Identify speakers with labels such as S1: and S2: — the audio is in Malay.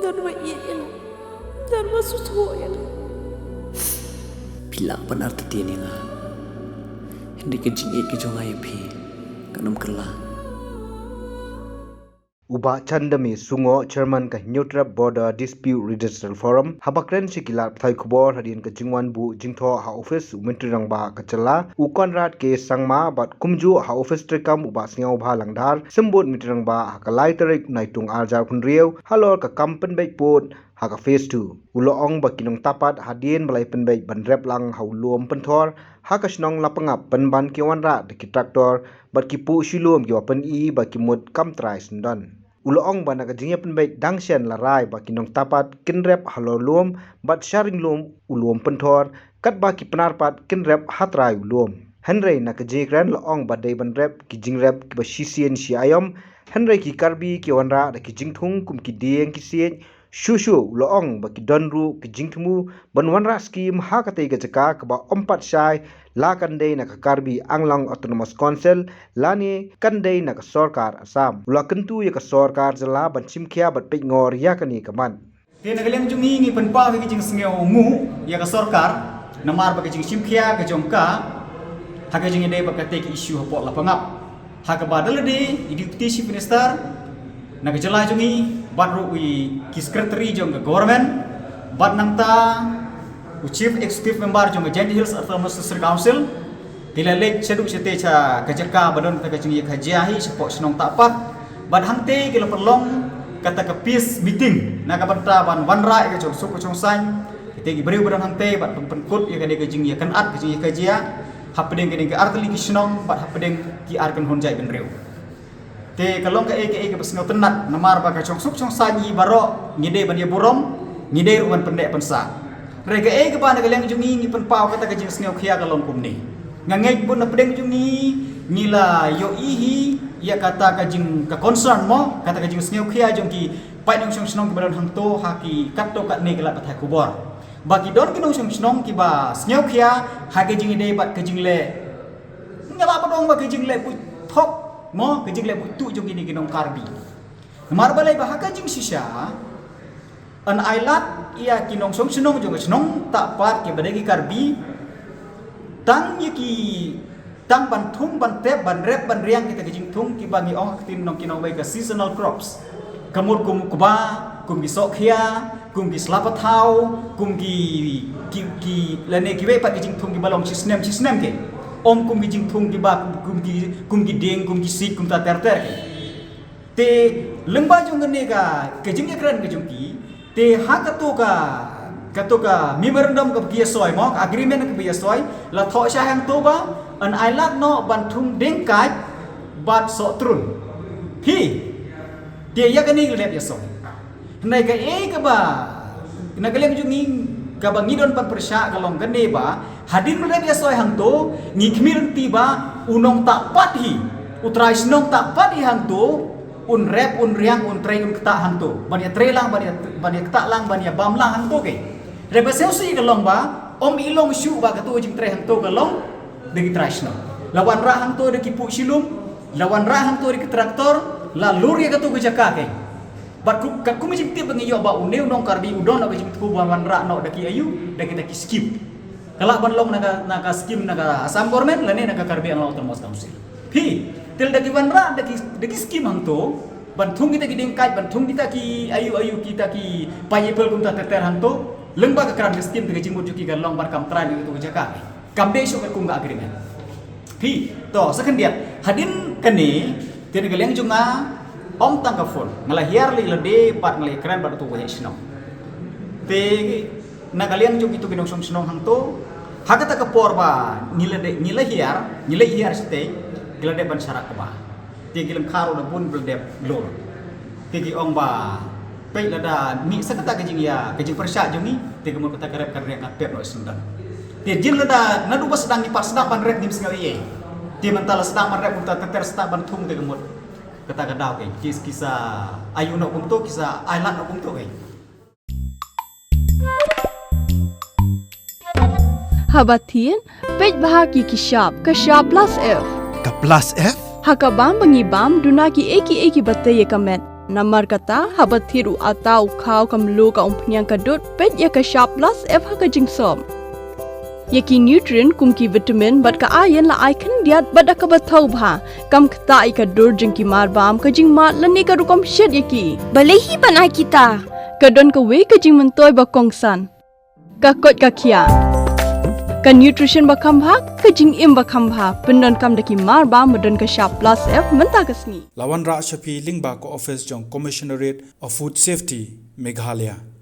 S1: Darwa iyan. Darwa susuyan.
S2: Bila benar tadi ni nga. Hindi ka jing ikijong ayapi. Kanam kerla.
S3: Uba Chandami Sungo Chairman ka Neutral Border Dispute Redressal Forum habakren sikilat thai khubor hadin ka jingwan bu jingtho ha office umentri rangba ka chala ukonrat ke sangma bat kumju ha office trekam uba singau bha langdar sembut mitrang ba ha ka lai tarik naitung arjar khunrieu halor ka kampen baik pot ha ka phase 2 uloong ba kinong tapat hadin balai pen baik ban rep lang ha luom penthor ha ka snong lapangap penban kiwanra de ki traktor bat ki pu shilum ki wapen I ba ki mut kam trai sundan uloong ba naga jingya penbaik dangsian larai ba kinong tapat kinrep halolum bat sharing lum ulum penthor kat ba ki penarpat kinrep hatrai ulum henry naga jingran loong ba dei ban rep ki jingrep ki ba sisien si ayom henry ki karbi ki wanra da ki jingthung kum ki dieng ki sien shushu loong ba ki donru ki jingthmu ban wanra scheme ha ka tei ga jaka ka ba ompat shai la kandei na karbi Anglang Autonomous Council lani kandei na sorkar Assam ula kentu ya sorkar jala ban chimkhia bat pe ngor ya kani kaman
S4: te nagalem jungi ngi penpa ki jing sngeu mu ya ka sorkar namar ba ki jing chimkhia ka jongka ha ka jing dei ba ka te ki issue hapok la pangap ha ka badal de deputy chief minister na ka jala jungi bat ru ki secretary jong ka government bat nangta Chief Executive Member jong Jan Hills Autonomous Council dilalek seduk sete cha kajaka badon ka jingi khajiahi support snong tapat bad hangte kilo perlong kata ka peace meeting na ka banta ban wanra ka jong suku jong san kite gi breu badon hangte bad penkut ya ka de jingi kan at ka jingi khajia hapdeng ka artli ki snong bad hapdeng ki arkan honjai ben reu te kalong ka ke besngo tenat namar ba ka jong suku jong san yi baro ngide ban ye burom ngide ruan pendek pensa rega ke ba nagaleng jungi ngi penpau kata ka jing sneu khia ka long kumni ngangai bun na pedeng jungi ngila yo ihi ya kata ka jing ka concern mo kata ka jing sneu khia jong ki pai nong song snong badan hang to ha ki kat to kat ne gala pathai kubor bagi don ki nong song snong ki ba sneu khia ha ka jing ide bat ka jing le ngala padong ba ka jing le pu thok mo ka jing le pu tu jong ni ki nong karbi mar balai ba ha ka jing sisa an ailat ia kinong song senong juga senong tak pat ke badagi karbi tang yaki tang ban thung ban tep ban rep ban riang kita kijing thung ki bangi ong tin nong kinong bai ka seasonal crops kamur kum kuba kum ki sokhia kum ki slapatau kum ki lane ki bai pat kijing thung ki balong chisnem ke om kum kijing thung ki ba kum ki deng kum ki sik kum ta ter ke te lengba jong ne ka kijing ekran kijing ki te ha katoka memorandum ka kia soy mo agreement ka kia soy la tho sha hang to ba an ailat no ban thung deng kai bat so trun hi te ya ka ni lep ya soy nai ka ka ba na ka leng jungi ka ba ngidon pan persya ka long ka ne ba hadin lep ya soy hang to ngi khmir ti ba unong tak pat hi utrai snong tak pat hi hang to un rep un riang un train un kta hang to bania trelang bania kta lang bania bam lang hang to ke reba seusi ka long ba om ilong shu ba ka to jing tre hang to ka long de trashno lawan ra hang to de ki pu silum lawan ra hang to de ki traktor la luri ka to ka jaka ke bat ku ka ku jing tip ngi yo ba uneu nong karbi udon na jing tu ban ra no de ki ayu de ki skip kala ban long naga skip naga asam government lane naga karbi ang autonomous council hi tel daki wanra daki skim hang to banthung kita ki dengkai banthung kita ki ayu kita ki payepel kum ta ter hang to lengba ka kran skim de jingmut juki ga long ban kam trai ni to jaka kam de so kum ga agreement hi to second dia hadin kani ten ga leng junga om tang ka phone ngala hiar li lade pat ngalai kran ba to wa sino te nagaleng juki to kinong song hang to hakata ka por ba nila hiar ste gelade ban syarat ba ti gilam kharo na bun gelade lor ti gi ong ba pe lada mi sakata ka jing ya ka jing persya jungi ti gemur kata karep karep ngapep no sundan ti jin lada nadu ba sedang di pas sedang ban rek nim singal ye ti mentala sedang ban rek unta teter sedang ban thum ti gemur kata kadau ke kisah ayu no pum to kisah ailat no pum to ke
S1: Habatin pej bahagi kashab plus F
S5: Ka plus F?
S1: Hakabam bangibam dunaki eki bataye kamet Namar kata habat thiru atau kau kamlu ka umpnyang kadut pet ya ka sharp plus F ha ka jingsom. Yaki nutrient kumki vitamin bat ka iron la icon diat bat ka bathau bha kam kta ka dur jingki mar bam ka jing mat lani ka rukom shed yaki.
S5: Balehi banai kita.
S1: Kadon ka we ka jing mentoy ba kongsan. Ka kot ka kia. Ka nutrition ba khambha ka jing im ba khambha pendon kam daki mar bam medon ka sharp plus F menta kasni.
S6: Lawan Ra Shafi Lingba ko office jong Commissionerate of Food Safety Meghalaya.